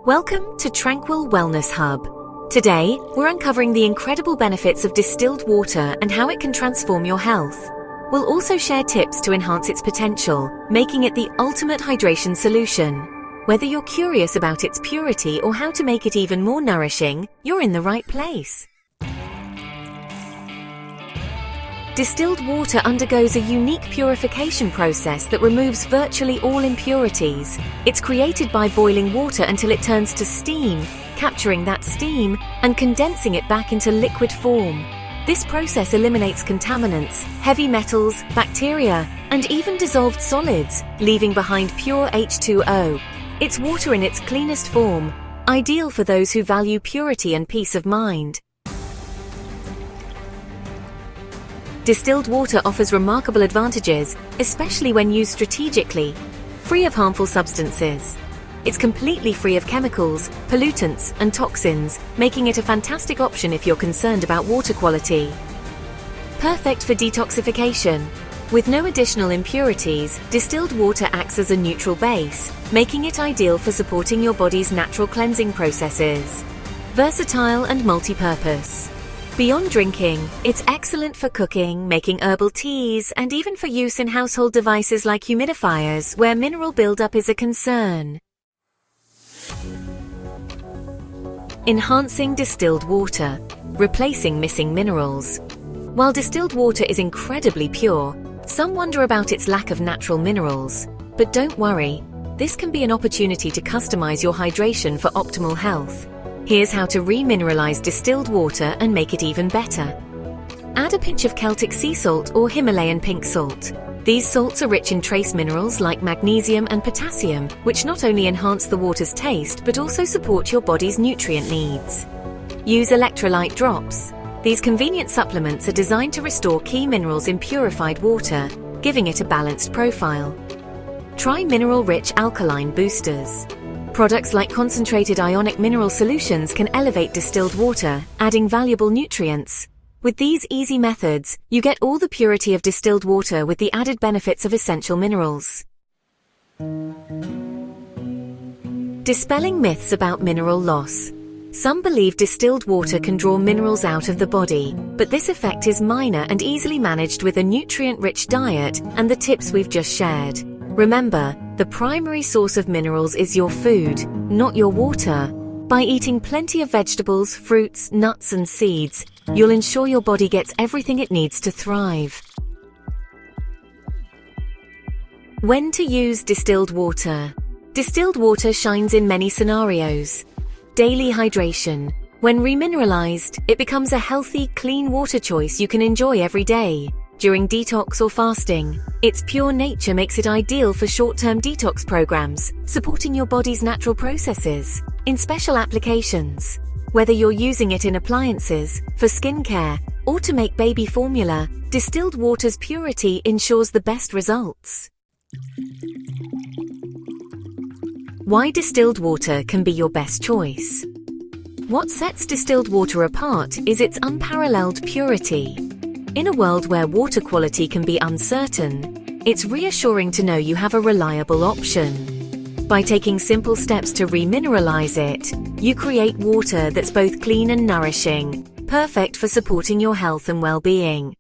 Welcome to Tranquil Wellness Hub. Today, we're uncovering the incredible benefits of distilled water and how it can transform your health. We'll also share tips to enhance its potential, making it the ultimate hydration solution. Whether you're curious about its purity or how to make it even more nourishing, you're in the right place. Distilled water undergoes a unique purification process that removes virtually all impurities. It's created by boiling water until it turns to steam, capturing that steam and condensing it back into liquid form. This process eliminates contaminants, heavy metals, bacteria, and even dissolved solids, leaving behind pure H2O. It's water in its cleanest form, ideal for those who value purity and peace of mind. Distilled water offers remarkable advantages, especially when used strategically. Free of harmful substances. It's completely free of chemicals, pollutants, and toxins, making it a fantastic option if you're concerned about water quality. Perfect for detoxification. With no additional impurities, distilled water acts as a neutral base, making it ideal for supporting your body's natural cleansing processes. Versatile and multi-purpose. Beyond drinking, it's excellent for cooking, making herbal teas, and even for use in household devices like humidifiers, where mineral buildup is a concern. Enhancing distilled water, replacing missing minerals. While distilled water is incredibly pure, some wonder about its lack of natural minerals. But don't worry, this can be an opportunity to customize your hydration for optimal health. Here's how to remineralize distilled water and make it even better. Add a pinch of Celtic sea salt or Himalayan pink salt. These salts are rich in trace minerals like magnesium and potassium, which not only enhance the water's taste but also support your body's nutrient needs. Use electrolyte drops. These convenient supplements are designed to restore key minerals in purified water, giving it a balanced profile. Try mineral-rich alkaline boosters. Products like concentrated ionic mineral solutions can elevate distilled water, adding valuable nutrients. With these easy methods, you get all the purity of distilled water with the added benefits of essential minerals. Dispelling myths about mineral loss. Some believe distilled water can draw minerals out of the body, but this effect is minor and easily managed with a nutrient-rich diet and the tips we've just shared. Remember, the primary source of minerals is your food, not your water. By eating plenty of vegetables, fruits, nuts, and seeds, you'll ensure your body gets everything it needs to thrive. When to use distilled water. Distilled water shines in many scenarios. Daily hydration. When remineralized, it becomes a healthy, clean water choice you can enjoy every day. During detox or fasting, its pure nature makes it ideal for short-term detox programs, supporting your body's natural processes. In special applications, whether you're using it in appliances, for skincare, or to make baby formula, distilled water's purity ensures the best results. Why distilled water can be your best choice. What sets distilled water apart is its unparalleled purity. In a world where water quality can be uncertain, it's reassuring to know you have a reliable option. By taking simple steps to remineralize it, you create water that's both clean and nourishing, perfect for supporting your health and well-being.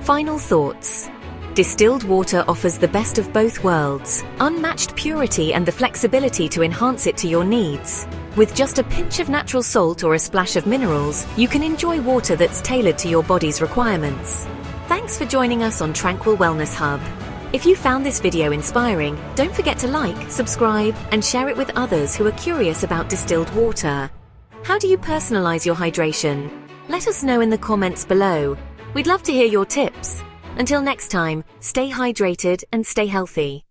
Final thoughts. Distilled water offers the best of both worlds, unmatched purity and the flexibility to enhance it to your needs. With just a pinch of natural salt or a splash of minerals, you can enjoy water that's tailored to your body's requirements. Thanks for joining us on Tranquil Wellness Hub. If you found this video inspiring, don't forget to like, subscribe, and share it with others who are curious about distilled water. How do you personalize your hydration? Let us know in the comments below. We'd love to hear your tips. Until next time, stay hydrated and stay healthy.